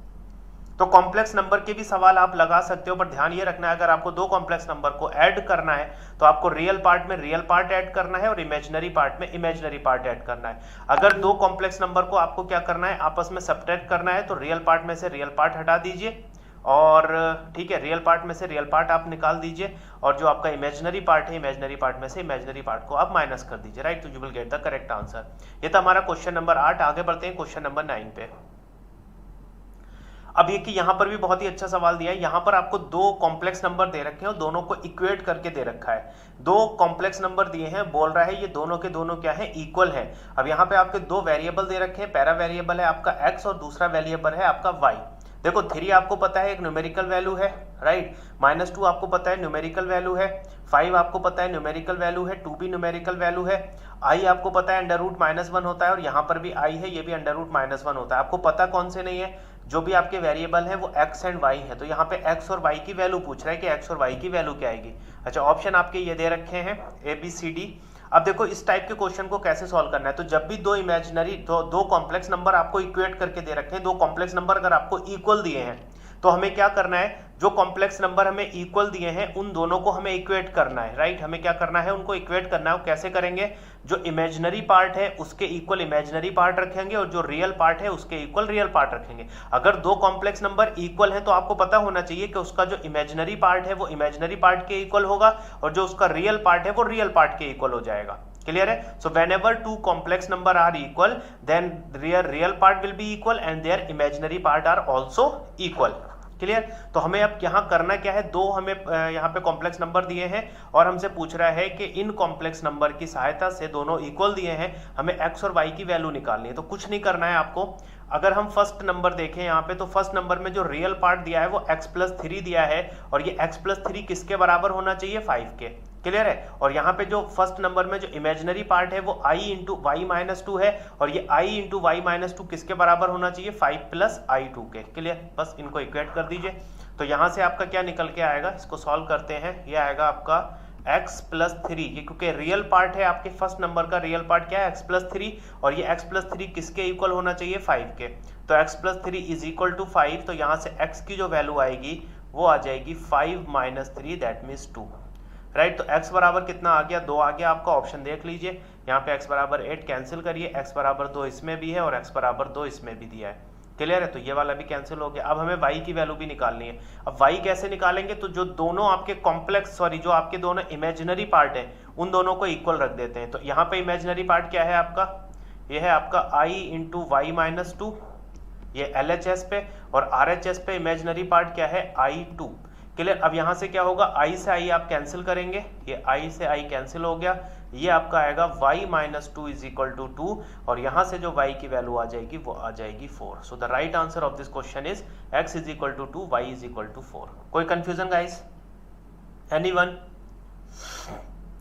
तो कॉम्प्लेक्स नंबर के भी सवाल आप लगा सकते हो, पर ध्यान ये रखना है अगर आपको दो कॉम्प्लेक्स नंबर को ऐड करना है तो आपको रियल पार्ट में रियल पार्ट ऐड करना है और इमेजिनरी पार्ट में इमेजिनरी पार्ट ऐड करना है। अगर दो कॉम्प्लेक्स नंबर को आपको क्या करना है, आपस में सब्ट्रैक्ट करना है, तो रियल पार्ट में से रियल पार्ट हटा दीजिए, और ठीक है रियल पार्ट में से रियल पार्ट आप निकाल दीजिए, और जो आपका इमेजिनरी पार्ट है इमेजिनरी पार्ट में से इमेजिनरी पार्ट को आप माइनस कर दीजिए, राइट। तो you will get the correct answer. ये था हमारा क्वेश्चन नंबर 8। आगे बढ़ते हैं क्वेश्चन नंबर 9 पे। अब ये कि यहाँ पर भी बहुत ही अच्छा सवाल दिया है। यहाँ पर आपको दो कॉम्प्लेक्स नंबर दे रखे हैं और दोनों को इक्वेट करके दे रखा है। दो कॉम्प्लेक्स नंबर दिए हैं, बोल रहा है ये दोनों के दोनों क्या है, इक्वल है। अब यहाँ पे आपके दो वेरिएबल दे रखे हैं, पहला वेरिएबल है आपका x और दूसरा वेरिएबल है आपका y। देखो 3 आपको पता है एक न्यूमेरिकल वैल्यू है, राइट। -2 आपको पता है न्यूमेरिकल वैल्यू है, 5 आपको पता है न्यूमेरिकल वैल्यू है, 2 भी न्यूमेरिकल वैल्यू है, i आपको पता है अंडर रूट -1 होता है, और यहाँ पर भी i है, ये भी अंडर रूट -1 होता है। आपको पता कौन से नहीं है, जो भी आपके वेरिएबल है वो x एंड y है। तो यहाँ पे x और y की वैल्यू पूछ रहा है कि x और y की वैल्यू क्या आएगी। अच्छा, ऑप्शन आपके ये दे रखे हैं ABCD। अब देखो इस टाइप के क्वेश्चन को कैसे सॉल्व करना है, तो जब भी दो इमेजिनरी दो कॉम्प्लेक्स नंबर आपको इक्वेट करके दे रखे हैं, दो कॉम्प्लेक्स नंबर अगर आपको इक्वल दिए हैं तो हमें क्या करना है, जो कॉम्प्लेक्स नंबर हमें इक्वल दिए हैं उन दोनों को हमें इक्वेट करना है, राइट। हमें क्या करना है, उनको इक्वेट करना है। कैसे करेंगे, जो इमेजिनरी पार्ट है उसके इक्वल इमेजिनरी पार्ट रखेंगे और जो रियल पार्ट है उसके इक्वल रियल पार्ट रखेंगे। अगर दो कॉम्प्लेक्स नंबर इक्वल है तो आपको पता होना चाहिए कि उसका जो इमेजिनरी पार्ट है वो इमेजिनरी पार्ट के इक्वल होगा और जो उसका रियल पार्ट है वो रियल पार्ट के इक्वल हो जाएगा। क्लियर है? सो whenever two complex number are equal then their real part will be equal and their imaginary part are also equal। Clear? तो हमें अब यहाँ करना क्या है, दो हमें यहाँ पे कॉम्प्लेक्स नंबर दिए हैं और हमसे पूछ रहा है कि इन कॉम्प्लेक्स नंबर की सहायता से, दोनों इक्वल दिए हैं, हमें x और y की वैल्यू निकालनी है। तो कुछ नहीं करना है आपको। अगर हम फर्स्ट नंबर देखें यहाँ पे, तो फर्स्ट नंबर में जो रियल पार्ट दिया है वो x+3 दिया है, और ये x+3 किसके बराबर होना चाहिए, 5 के। क्लियर है? और यहाँ पे जो फर्स्ट नंबर में जो इमेजिनरी पार्ट है वो i × y-2 है, और ये i × y-2 किसके बराबर होना चाहिए, 5 + i2 के। क्लियर? बस इनको इक्वेट कर दीजिए। तो यहाँ से आपका क्या निकल के आएगा, इसको सॉल्व करते हैं। ये आएगा आपका x+3, ये क्योंकि रियल पार्ट है आपके फर्स्ट नंबर का, रियल पार्ट क्या है, x+3, और ये x+3 किसके इक्वल होना चाहिए, 5 के। तो x+3 = 5। तो यहाँ से x की जो वैल्यू आएगी वो आ जाएगी 5 - 3 दैट मीन्स 2, राइट। तो x बराबर कितना आ गया, 2 आ गया। आपका ऑप्शन देख लीजिए, यहाँ पे x बराबर 8 कैंसिल करिए, x बराबर 2 इसमें भी है और x बराबर 2 इसमें भी दिया है। क्लियर है? तो ये वाला भी कैंसिल हो गया। अब हमें y की वैल्यू भी निकालनी है। अब y कैसे निकालेंगे, तो जो दोनों आपके जो आपके दोनों इमेजिनरी पार्ट है उन दोनों को इक्वल रख देते हैं। तो यहाँ पे इमेजिनरी पार्ट क्या है आपका, ये है आपका i × y-2, ये LHS पे, और RHS पे इमेजिनरी पार्ट क्या है, i2। क्लियर। अब यहाँ से क्या होगा, i से i आप कैंसिल करेंगे, ये i से i कैंसिल हो गया, ये आपका आएगा y minus 2 is equal to 2, और यहाँ से जो y की वैल्यू आ जाएगी वो आ जाएगी 4। So the right answer of this question is x is equal to 2, y is equal to 4। कोई कंफ्यूजन गाइस, एनीवन?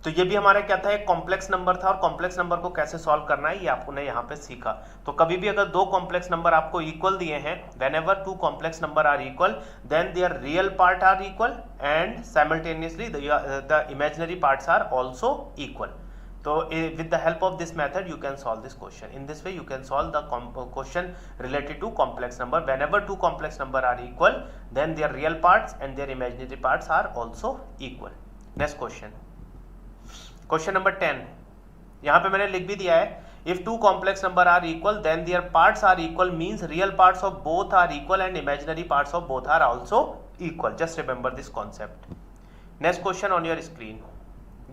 तो ये भी हमारा क्या था, एक कॉम्प्लेक्स नंबर था, और कॉम्प्लेक्स नंबर को कैसे सॉल्व करना है ये आपने यहाँ पे सीखा। तो कभी भी अगर दो कॉम्प्लेक्स नंबर आपको इक्वल दिए हैं, whenever two complex number are equal, then their real part are equal and simultaneously the imaginary parts are also equal. तो with the help of this method you can solve this question. In this way you can solve the question related to complex number. Whenever two complex number are equal, then their real parts and their imaginary parts are also equal. Next question. Question number 10. यहाँ पे मैंने लिख भी दिया है, if two complex number are equal then their parts are equal means real parts of both are equal and imaginary parts of both are also equal. Just remember this concept. Next question on your screen.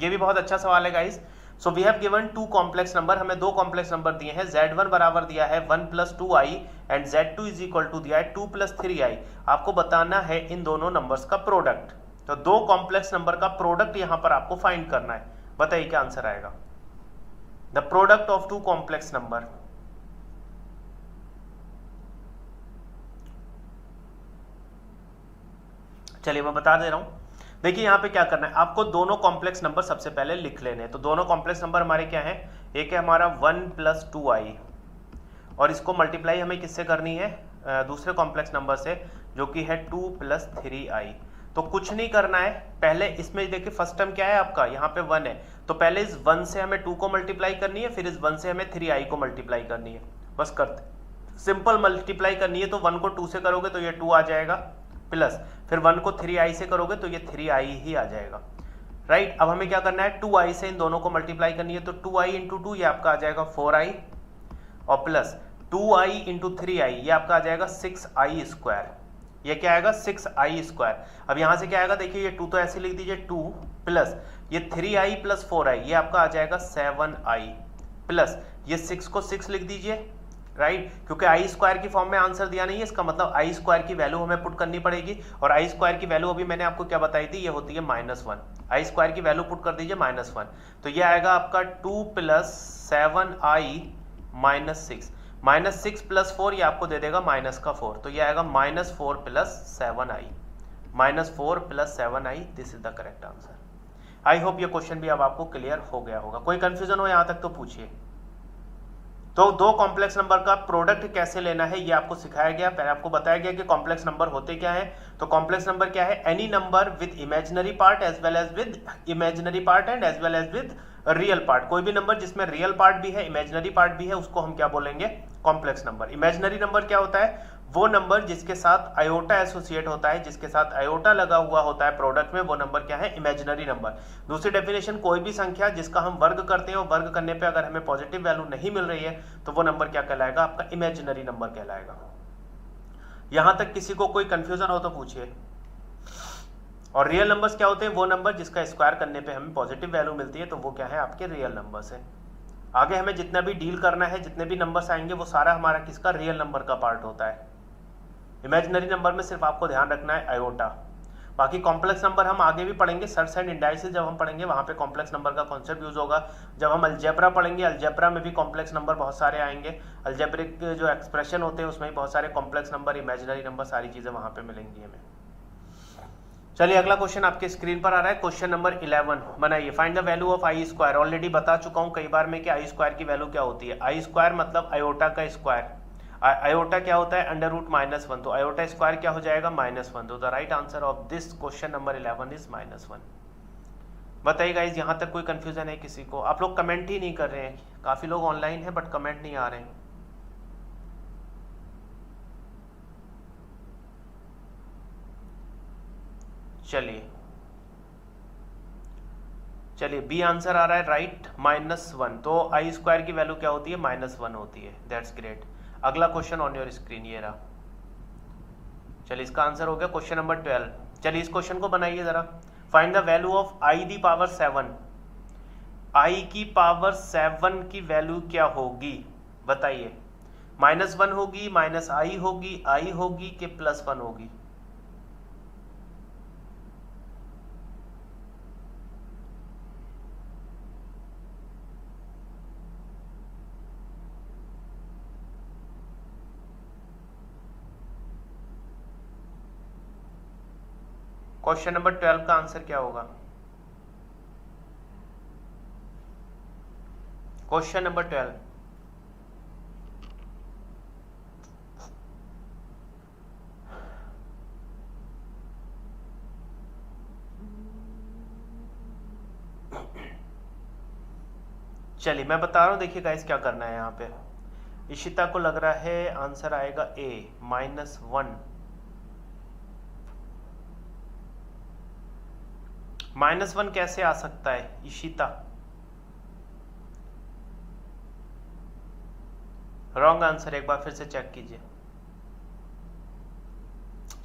ये भी बहुत अच्छा सवाल है guys. So we have given two complex number, हमें दो कॉम्प्लेक्स नंबर दिए हैं, z1 बराबर दिया है 1 + 2i and z2 is equal to दिया है 2 + 3i। आपको बताना है इन दोनों नंबर्स का प्रोडक्ट। तो दो कॉम्प्लेक्स नंबर का प्रोडक्ट यहां पर आपको फाइंड करना है। बताइए क्या आंसर आएगा। The product of two complex number, चलिए मैं बता दे रहा हूं। देखिए यहाँ पे क्या करना है, आपको दोनों कॉम्प्लेक्स नंबर सबसे पहले लिख लेने हैं। तो दोनों कॉम्प्लेक्स नंबर हमारे क्या हैं, एक है हमारा 1 + 2i, और इसको मल्टीप्लाई हमें किससे करनी है, दूसरे कॉम्प्लेक्स नंबर से जो कि है 2 + 3i। तो कुछ नहीं करना है, पहले इसमें देखिए फर्स्ट टर्म क्या है आपका, यहाँ पे 1 है, तो पहले इस 1 से हमें 2 को मल्टीप्लाई करनी है, फिर इस 1 से हमें 3i को मल्टीप्लाई करनी है। बस करते सिंपल मल्टीप्लाई करनी है। तो 1 को 2 से करोगे तो ये 2 आ जाएगा, प्लस फिर 1 को 3i से करोगे तो ये 3i ही आ जाएगा, राइट। अब हमें क्या करना है, 2i से इन दोनों को मल्टीप्लाई करनी है, तो 2i × 2 ये आपका आ जाएगा 4i, और प्लस 2i × 3i ये आपका आ जाएगा 6i²। ये क्या आएगा, 6i²। अब यहां से क्या आएगा, देखिए ये 2 तो ऐसे लिख दीजिए 2, प्लस ये 3i + 4i ये आपका आ जाएगा 7i, प्लस ये 6 को 6 लिख दीजिए, राइट। क्योंकि i² की फॉर्म में आंसर दिया नहीं है, इसका मतलब i² की वैल्यू हमें पुट करनी पड़ेगी, और i² की वैल्यू अभी मैंने आपको क्या बताई थी, ये होती है -1। i² की वैल्यू पुट कर दीजिए -1, तो ये आएगा आपका 2 + 7i - 6, -6 + 4 ये आपको दे देगा -4, तो ये आएगा -4 + 7i, -4 + 7i। This is the correct answer. I hope ये क्वेश्चन भी अब आपको क्लियर हो गया होगा। कोई कंफ्यूजन हो यहाँ तक तो पूछिए। तो दो कॉम्प्लेक्स नंबर का प्रोडक्ट कैसे लेना है ये आपको सिखाया गया। पहले आपको बताया गया कि कॉम्प्लेक्स नंबर होते क्या है। तो कॉम्प्लेक्स नंबर क्या है, any number with imaginary part as well as with imaginary part and as well as with real part. कोई भी नंबर जिसमें रियल पार्ट भी है इमेजिनरी पार्ट भी है उसको हम क्या बोलेंगे, कॉम्प्लेक्स नंबर। इमेजिनरी नंबर क्या होता है, वो नंबर जिसके साथ आयोटा एसोसिएट होता है, जिसके साथ आयोटा लगा हुआ होता है प्रोडक्ट में, वो नंबर क्या है, इमेजिनरी नंबर। दूसरी डेफिनेशन, कोई भी संख्या जिसका हम वर्ग करते हैं और वर्ग करने पे अगर हमें पॉजिटिव वैल्यू नहीं मिल रही है तो वो नंबर क्या कहलाएगा, आपका इमेजिनरी नंबर कहलाएगा। यहां तक किसी को कोई कंफ्यूजन हो तो पूछिए। और रियल नंबर्स क्या होते हैं, वो नंबर जिसका स्क्वायर करने पे हमें पॉजिटिव वैल्यू मिलती है, तो वो क्या है, आपके रियल नंबर्स है। आगे हमें जितना भी डील करना है, जितने भी नंबर्स आएंगे वो सारा हमारा किसका, रियल नंबर का पार्ट होता है। इमेजिनरी नंबर में सिर्फ आपको ध्यान रखना है आयोटा। बाकी कॉम्प्लेक्स नंबर हम आगे भी पढ़ेंगे, सर्ट्स एंड इंडाइसेस जब हम पढ़ेंगे वहां पे कॉम्प्लेक्स नंबर का कॉन्सेप्ट यूज होगा। जब हम अलजेब्रा पढ़ेंगे, अलजेब्रा में भी कॉम्प्लेक्स नंबर बहुत सारे आएंगे। अलजेब्रिक जो एक्सप्रेशन होते हैं उसमें भी बहुत सारे कॉम्प्लेक्स नंबर, इमेजिनरी नंबर, सारी चीजें वहां पे मिलेंगी हमें। चलिए अगला क्वेश्चन आपके स्क्रीन पर आ रहा है, क्वेश्चन नंबर 11 बनाइए। Find the value of I square. Already बता चुका हूं कई बार में कि आई स्क्वायर की वैल्यू क्या होती है। आई स्क्वायर मतलब आयोटा का स्क्वायर। आयोटा क्या होता है, √-1, तो आयोटा स्क्वायर क्या हो जाएगा, -1। तो the right answer of this question number 11 is -1। बताइए गाइज, यहाँ तक कोई कंफ्यूजन है किसी को? आप लोग कमेंट ही नहीं कर रहे हैं, काफी लोग ऑनलाइन हैं बट कमेंट नहीं आ रहे हैं। चलिए बी आंसर आ रहा है राइट, -1। तो आई स्क्वायर की वैल्यू क्या होती है, -1 होती है। That's great. अगला क्वेश्चन ऑन योर स्क्रीन ये रहा। चलिए इसका आंसर हो गया क्वेश्चन नंबर 12। चलिए इस क्वेश्चन को बनाइए जरा। Find the value of I the power 7। आई की पावर 7 की वैल्यू क्या होगी बताइए। -1 होगी, -i होगी, i होगी कि +1 होगी? क्वेश्चन नंबर 12 का आंसर क्या होगा? Question number 12। चलिए मैं बता रहा हूं, देखिए गाइस क्या करना है यहाँ पे। इशिता को लग रहा है आंसर आएगा ए -1। -1 कैसे आ सकता है इशिता? रॉन्ग आंसर, एक बार फिर से चेक कीजिए।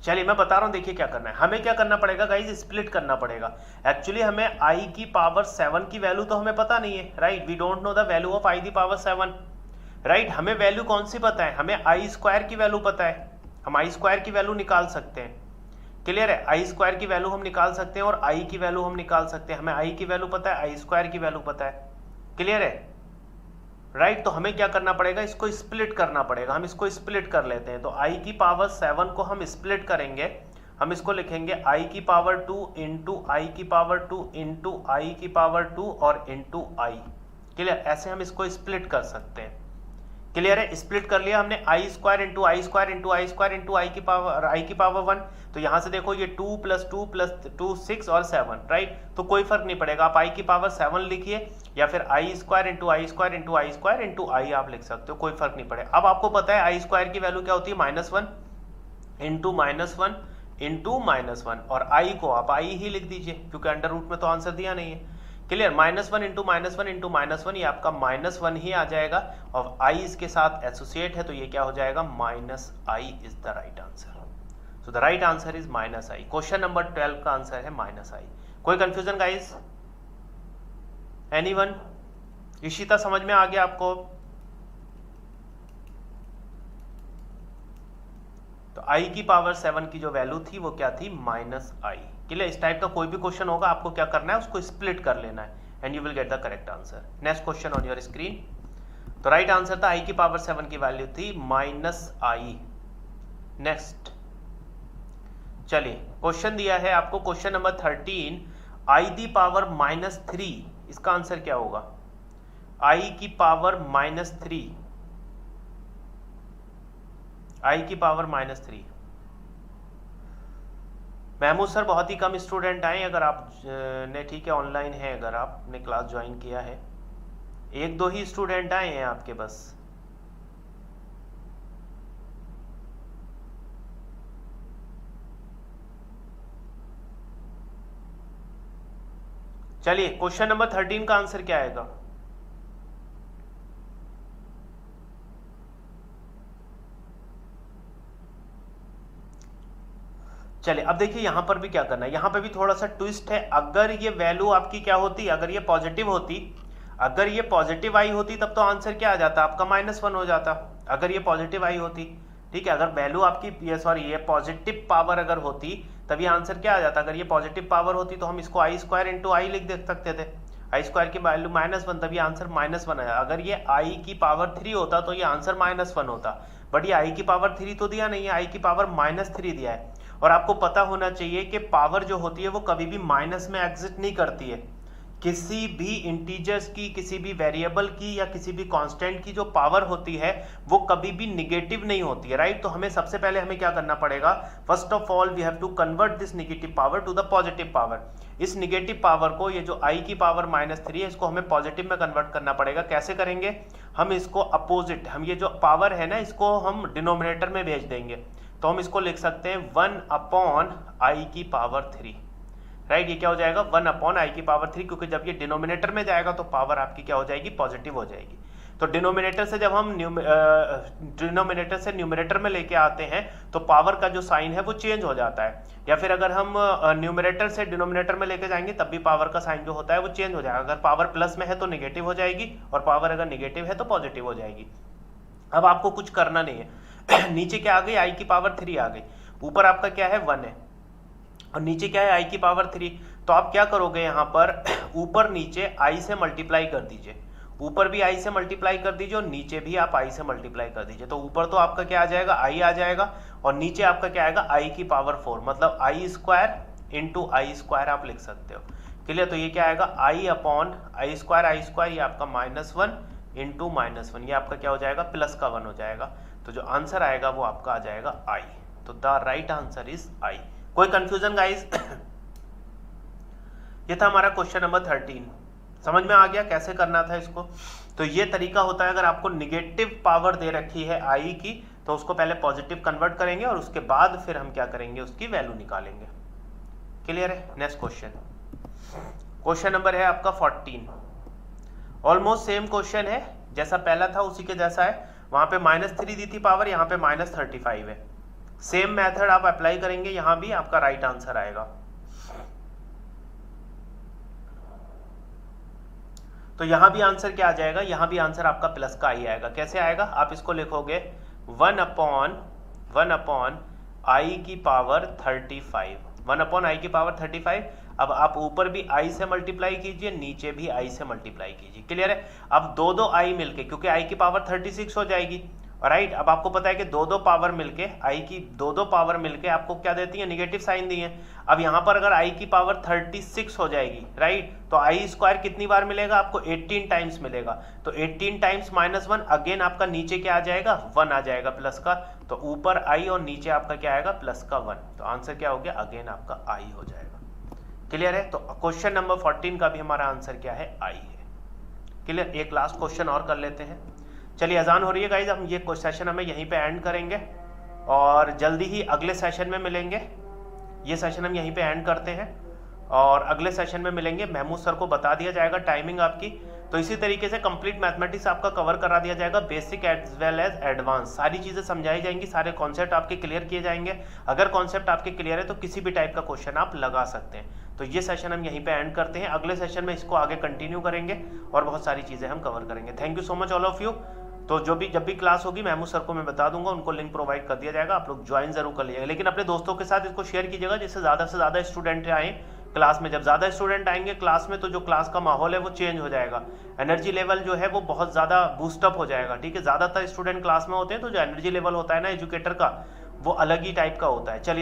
चलिए मैं बता रहा हूं, देखिए क्या करना है। हमें क्या करना पड़ेगा गाइस, स्प्लिट करना पड़ेगा। एक्चुअली हमें i की पावर 7 की वैल्यू तो हमें पता नहीं है, right. We don't know the value of i the power 7, right. हमें वैल्यू कौन सी पता है? हमें आई स्क्वायर की वैल्यू पता है। हम आई स्क्वायर की वैल्यू निकाल सकते हैं, क्लियर है। आई स्क्वायर की वैल्यू हम निकाल सकते हैं और आई की वैल्यू हम निकाल सकते हैं। हमें आई की वैल्यू पता है, आई स्क्वायर की वैल्यू पता है, क्लियर है, राइट। तो हमें क्या करना पड़ेगा, इसको स्प्लिट करना पड़ेगा। हम इसको स्प्लिट कर लेते हैं। तो i की पावर 7 को हम स्प्लिट करेंगे। हम इसको लिखेंगे i की पावर 2 इंटू आई की पावर 2 इंटू आई की पावर 2 और इंटू आई, क्लियर। ऐसे हम इसको स्प्लिट कर सकते हैं, क्लियर है। स्प्लिट कर लिया हमने, आई स्क्वायर इंटू आई स्क्वायर इंटू आई स्क्वायर इंटू आई की पावर 1। तो यहां से देखो ये 2 + 2 + 2 6 और 7, राइट। तो कोई फर्क नहीं पड़ेगा, आप आई की पावर 7 लिखिए या फिर आई स्क्वायर इंटू आई स्क्वायर इंटू आई स्क्वायर इंटू आई आप लिख सकते हो, कोई फर्क नहीं पड़ेगा। अब आपको पता है आई स्क्वायर की वैल्यू क्या होती है, -1 इंटू -1 इंटू -1, और आई को आप आई ही लिख दीजिए क्योंकि अंडर रूट में तो आंसर दिया नहीं है, क्लियर। -1 इंटू -1 इंटू -1, ये आपका -1 ही आ जाएगा और i इसके साथ एसोसिएट है, तो ये क्या हो जाएगा, -i is the right answer. So the right answer is -i। Question number 12 का आंसर है -i। कोई कंफ्यूजन गाइस? एनीवन? इशिता समझ में आ गया आपको? तो i की पावर 7 की जो वैल्यू थी वो क्या थी, -i, क्लियर। इस टाइप का कोई भी क्वेश्चन होगा, आपको क्या करना है, उसको स्प्लिट कर लेना है and you will get the correct answer. Next question on your screen. तो राइट आंसर था i की पावर 7 की वैल्यू थी -i। नेक्स्ट चलिए क्वेश्चन दिया है आपको, question number 13, i the power -3, इसका आंसर क्या होगा? i की पावर -3, i की पावर -3। महमूद सर बहुत ही कम स्टूडेंट आए, अगर आप ने, ठीक है, ऑनलाइन है, अगर आपने क्लास ज्वाइन किया है, 1-2 ही स्टूडेंट आए हैं आपके बस। चलिए क्वेश्चन नंबर 13 का आंसर क्या आएगा? चलिए अब देखिए यहां पर भी क्या करना है, यहां पे भी थोड़ा सा ट्विस्ट है। अगर ये वैल्यू आपकी क्या होती, अगर ये पॉजिटिव होती, अगर ये पॉजिटिव आई होती तब तो आंसर क्या आ जाता, आपका -1 हो जाता। अगर ये पॉजिटिव आई होती, ठीक है, अगर वैल्यू आपकी ये पॉजिटिव पावर अगर होती तब ये आंसर क्या आ जाता। अगर ये पॉजिटिव पावर होती तो हम इसको आई स्क्वायर इंटू आई लिख दे सकते थे, आई स्क्वायर की वैल्यू -1, तब ये आंसर -1 आया। अगर ये आई की पावर 3 होता तो ये आंसर -1 होता, बट ये आई की पावर 3 तो दिया नहीं है, आई की पावर -3 दिया है। और आपको पता होना चाहिए कि पावर जो होती है वो कभी भी माइनस में एग्जिट नहीं करती है। किसी भी इंटीजर्स की, किसी भी वेरिएबल की या किसी भी कांस्टेंट की जो पावर होती है वो कभी भी निगेटिव नहीं होती है, राइट। तो हमें सबसे पहले हमें क्या करना पड़ेगा, first of all we have to convert this negative power to the positive power. इस निगेटिव पावर को, ये जो आई की पावर -3 है, इसको हमें पॉजिटिव में कन्वर्ट करना पड़ेगा। कैसे करेंगे, हम इसको अपोजिट, हम ये जो पावर है ना, इसको हम डिनोमिनेटर में भेज देंगे। तो हम इसको लिख सकते हैं 1/i की पावर 3, राइट। ये क्या हो जाएगा, 1/i की पावर 3, क्योंकि जब ये डिनोमिनेटर में जाएगा तो पावर आपकी क्या हो जाएगी, पॉजिटिव हो जाएगी। तो डिनोमिनेटर से जब हम डिनोमिनेटर से न्यूमरेटर में लेके आते हैं तो पावर का जो साइन है वो चेंज हो जाता है। या फिर अगर हम न्यूमरेटर से डिनोमिनेटर में लेके जाएंगे तब भी पावर का साइन जो होता है वो चेंज हो जाएगा। अगर पावर प्लस में है तो निगेटिव हो जाएगी और पावर अगर निगेटिव है तो पॉजिटिव हो जाएगी। अब आपको कुछ करना नहीं है। नीचे क्या आ गई, आई की पावर 3 आ गई, ऊपर आपका क्या है 1 है और नीचे क्या है आई की पावर 3। तो आप क्या करोगे, यहाँ पर ऊपर नीचे आई से मल्टीप्लाई कर दीजिए, ऊपर भी आई से मल्टीप्लाई कर दीजिए और नीचे भी आप आई से मल्टीप्लाई कर दीजिए। तो ऊपर तो आपका क्या आ जाएगा, आई आ जाएगा और नीचे आपका क्या आएगा, आई की पावर 4, मतलब आई स्क्वायर इंटू आई स्क्वायर आप लिख सकते हो। क्लियर? तो ये क्या आएगा, आई अपॉन आई स्क्वायर ये आपका -1 इंटू -1, ये आपका क्या हो जाएगा, प्लस का 1 हो जाएगा। तो जो आंसर आएगा वो आपका आ जाएगा आई। तो the right answer is I. कोई कंफ्यूजन गाइस? ये था हमारा क्वेश्चन नंबर 13। समझ में आ गया कैसे करना था इसको? तो ये तरीका होता है, अगर आपको निगेटिव पावर दे रखी है आई की तो उसको पहले पॉजिटिव कन्वर्ट करेंगे और उसके बाद फिर हम क्या करेंगे, उसकी वैल्यू निकालेंगे। क्लियर है? नेक्स्ट क्वेश्चन नंबर है आपका 14। ऑलमोस्ट सेम क्वेश्चन है, जैसा पहला था उसी के जैसा है। वहां पे -3 दी थी पावर, यहाँ पे -35 है। सेम मेथड आप अप्लाई करेंगे, यहां भी आपका राइट आंसर आएगा। तो यहां भी आंसर क्या आ जाएगा, यहां भी आंसर आपका प्लस का आई आएगा। कैसे आएगा, आप इसको लिखोगे 1 अपॉन आई की पावर 35, 1 अपॉन आई की पावर 35। अब आप ऊपर भी आई से मल्टीप्लाई कीजिए, नीचे भी आई से मल्टीप्लाई कीजिए। क्लियर है? अब दो आई मिलके, क्योंकि आई की पावर 36 हो जाएगी, राइट। अब आपको पता है कि दो पावर मिलके, आई की दो पावर मिलके आपको क्या देती है, निगेटिव साइन दी है। अब यहां पर अगर आई की पावर 36 हो जाएगी, राइट, तो आई स्क्वायर कितनी बार मिलेगा आपको, 18 टाइम्स मिलेगा। तो 18 टाइम्स -1, अगेन आपका नीचे क्या आ जाएगा, 1 आ जाएगा प्लस का। तो ऊपर आई और नीचे आपका क्या आएगा, प्लस का 1। तो आंसर क्या हो गया, अगेन आपका आई हो जाएगा। क्लियर है? तो क्वेश्चन नंबर 14 का भी हमारा आंसर क्या है, आई है। क्लियर? एक लास्ट क्वेश्चन और कर लेते हैं। चलिए, अजान हो रही है गाइज, हम ये सेशन हमें यहीं पे एंड करेंगे और जल्दी ही अगले सेशन में मिलेंगे। ये सेशन हम यहीं पे एंड करते हैं और अगले सेशन में मिलेंगे। महमूद सर को बता दिया जाएगा टाइमिंग आपकी। तो इसी तरीके से कंप्लीट मैथमेटिक्स आपका कवर करा दिया जाएगा, basic as well as advance. सारी चीज़ें समझाई जाएंगी, सारे कॉन्सेप्ट आपके क्लियर किए जाएंगे। अगर कॉन्सेप्ट आपके क्लियर है तो किसी भी टाइप का क्वेश्चन आप लगा सकते हैं। तो ये सेशन हम यहीं पे एंड करते हैं। अगले सेशन में इसको आगे कंटिन्यू करेंगे और बहुत सारी चीज़ें हम कवर करेंगे। Thank you so much all of you. तो जब भी क्लास होगी महमूद सर को मैं बता दूंगा, उनको लिंक प्रोवाइड कर दिया जाएगा, आप लोग ज्वाइन जरूर कर लीजिएगा। लेकिन अपने दोस्तों के साथ इसको शेयर कीजिएगा, जिससे ज़्यादा से ज़्यादा स्टूडेंट आए क्लास में। जब ज़्यादा स्टूडेंट आएंगे क्लास में तो जो क्लास का माहौल है वो चेंज हो जाएगा, एनर्जी लेवल जो है वो बहुत ज़्यादा बूस्टअप हो जाएगा। ठीक है? ज़्यादातर स्टूडेंट क्लास में होते हैं तो जो एनर्जी लेवल होता है ना एजुकेटर का, वो अलग ही टाइप का होता है। चलिए।